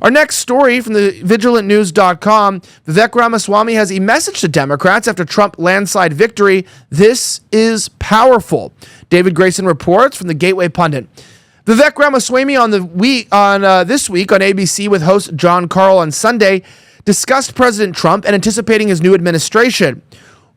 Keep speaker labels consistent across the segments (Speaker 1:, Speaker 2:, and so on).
Speaker 1: Our next story from the vigilantnews.com, Vivek Ramaswamy has a message to Democrats after Trump landslide victory. This is powerful. David Grayson reports from the Gateway Pundit. Vivek Ramaswamy this week on ABC with host John Carl on Sunday discussed President Trump and anticipating his new administration.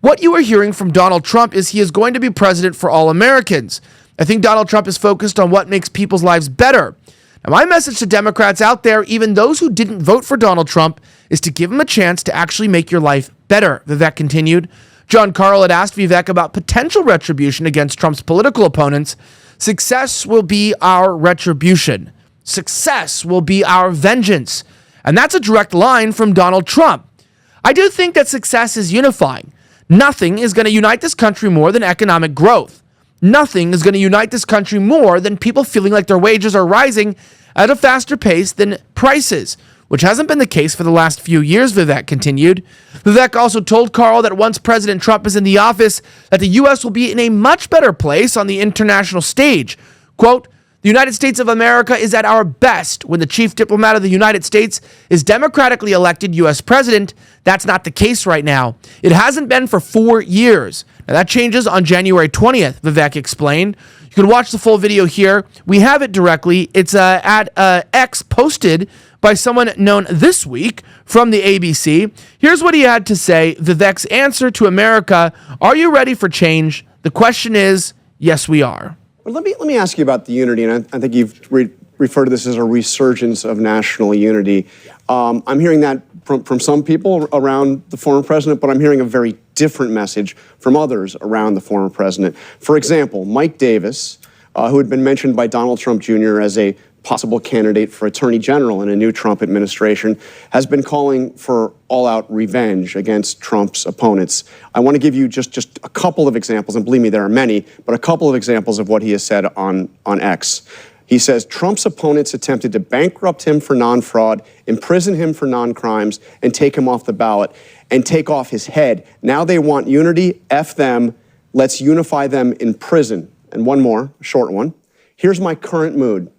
Speaker 1: What you are hearing from Donald Trump is he is going to be president for all Americans. I think Donald Trump is focused on what makes people's lives better. Now, my message to Democrats out there, even those who didn't vote for Donald Trump, is to give him a chance to actually make your life better, Vivek continued. John Carl had asked Vivek about potential retribution against Trump's political opponents. Success will be our retribution. Success will be our vengeance. And that's a direct line from Donald Trump. I do think that success is unifying. Nothing is going to unite this country more than economic growth. Nothing is going to unite this country more than people feeling like their wages are rising at a faster pace than prices, which hasn't been the case for the last few years, Vivek continued. Vivek also told Carl that once President Trump is in the office, that the U.S. will be in a much better place on the international stage. Quote, "The United States of America is at our best when the chief diplomat of the United States is democratically elected U.S. president. That's not the case right now. It hasn't been for 4 years. Now, that changes on January 20th, Vivek explained. You can watch the full video here. We have it directly. It's at X posted by someone known this week from the ABC. Here's what he had to say, Vivek's answer to America. Are you ready for change? The question is, yes, we are.
Speaker 2: Well, let me ask you about the unity, and I think you've referred to this as a resurgence of national unity. I'm hearing that from some people around the former president, but I'm hearing a very different message from others around the former president. For example, Mike Davis, who had been mentioned by Donald Trump Jr. as a possible candidate for attorney general in a new Trump administration, has been calling for all-out revenge against Trump's opponents. I want to give you just a couple of examples, and believe me, there are many, but a couple of examples of what he has said on X. He says, Trump's opponents attempted to bankrupt him for non-fraud, imprison him for non-crimes, and take him off the ballot, and take off his head. Now they want unity, F them, let's unify them in prison. And one more, a short one. Here's my current mood.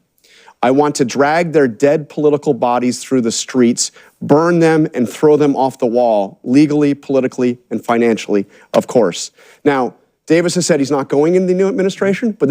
Speaker 2: I want to drag their dead political bodies through the streets, burn them, and throw them off the wall, legally, politically, and financially, of course. Now, Davis has said he's not going in the new administration, but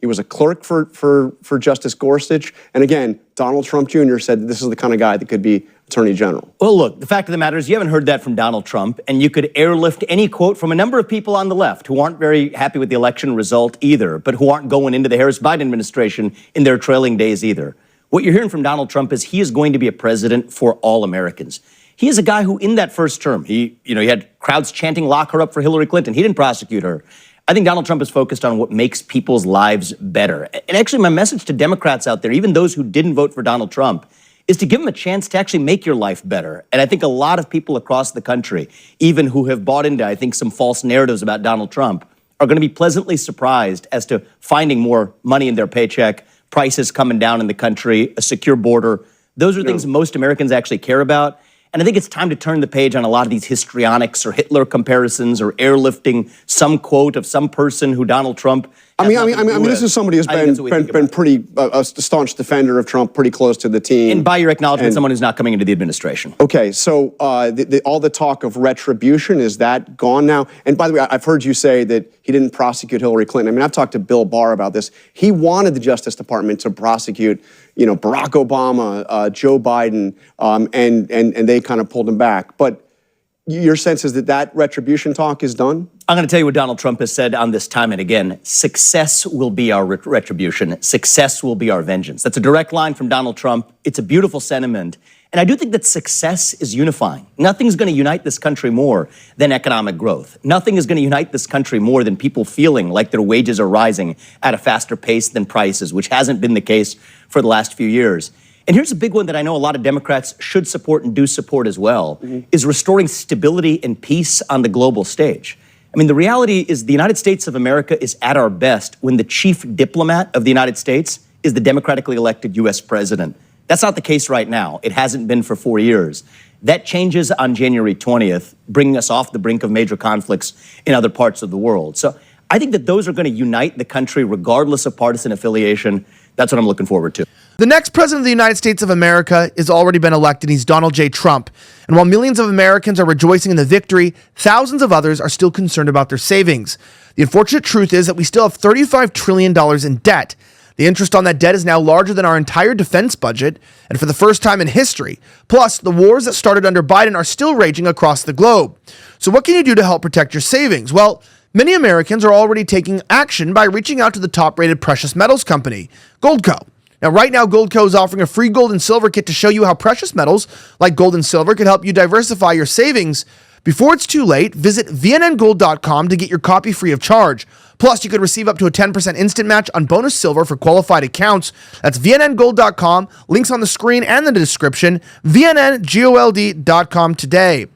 Speaker 2: he was a clerk for Justice Gorsuch. And again, Donald Trump Jr. said this is the kind of guy that could be Attorney General.
Speaker 3: Well, look, the fact of the matter is you haven't heard that from Donald Trump, and you could airlift any quote from a number of people on the left who aren't very happy with the election result either, but who aren't going into the Harris-Biden administration in their trailing days either. What you're hearing from Donald Trump is he is going to be a president for all Americans. He is a guy who, in that first term, he had crowds chanting, lock her up for Hillary Clinton. He didn't prosecute her. I think Donald Trump is focused on what makes people's lives better. And actually, my message to Democrats out there, even those who didn't vote for Donald Trump, is to give them a chance to actually make your life better. And I think a lot of people across the country, even who have bought into, I think, some false narratives about Donald Trump, are going to be pleasantly surprised as to finding more money in their paycheck, prices coming down in the country, a secure border. Those are things most Americans actually care about. And I think it's time to turn the page on a lot of these histrionics or Hitler comparisons or airlifting some quote of some person who Donald Trump.
Speaker 2: I mean, this is somebody who's been pretty a staunch defender of Trump, pretty close to the team.
Speaker 3: And by your acknowledgement, someone who's not coming into the administration.
Speaker 2: Okay, so all the talk of retribution, is that gone now? And by the way, I've heard you say that he didn't prosecute Hillary Clinton. I mean, I've talked to Bill Barr about this. He wanted the Justice Department to prosecute, Barack Obama, Joe Biden, and they kind of pulled him back. But your sense is that retribution talk is done?
Speaker 3: I'm going to tell you what Donald Trump has said on this time and again. Success will be our retribution. Success will be our vengeance. That's a direct line from Donald Trump. It's a beautiful sentiment. And I do think that success is unifying. Nothing's going to unite this country more than economic growth. Nothing is going to unite this country more than people feeling like their wages are rising at a faster pace than prices, which hasn't been the case for the last few years. And here's a big one that I know a lot of Democrats should support and do support as well, is restoring stability and peace on the global stage. I mean, the reality is the United States of America is at our best when the chief diplomat of the United States is the democratically elected U.S. president. That's not the case right now. It hasn't been for 4 years. That changes on January 20th, bringing us off the brink of major conflicts in other parts of the world. So I think that those are going to unite the country regardless of partisan affiliation. That's what I'm looking forward to.
Speaker 1: The next president of the United States of America has already been elected. He's Donald J. Trump. And while millions of Americans are rejoicing in the victory, thousands of others are still concerned about their savings. The unfortunate truth is that we still have $35 trillion in debt. The interest on that debt is now larger than our entire defense budget, and for the first time in history. Plus, the wars that started under Biden are still raging across the globe. So what can you do to help protect your savings? Well, many Americans are already taking action by reaching out to the top-rated precious metals company, Goldco. Now, right now, Goldco is offering a free gold and silver kit to show you how precious metals like gold and silver can help you diversify your savings. Before it's too late, visit vnngold.com to get your copy free of charge. Plus, you could receive up to a 10% instant match on bonus silver for qualified accounts. That's vnngold.com. Links on the screen and the description. vnngold.com today.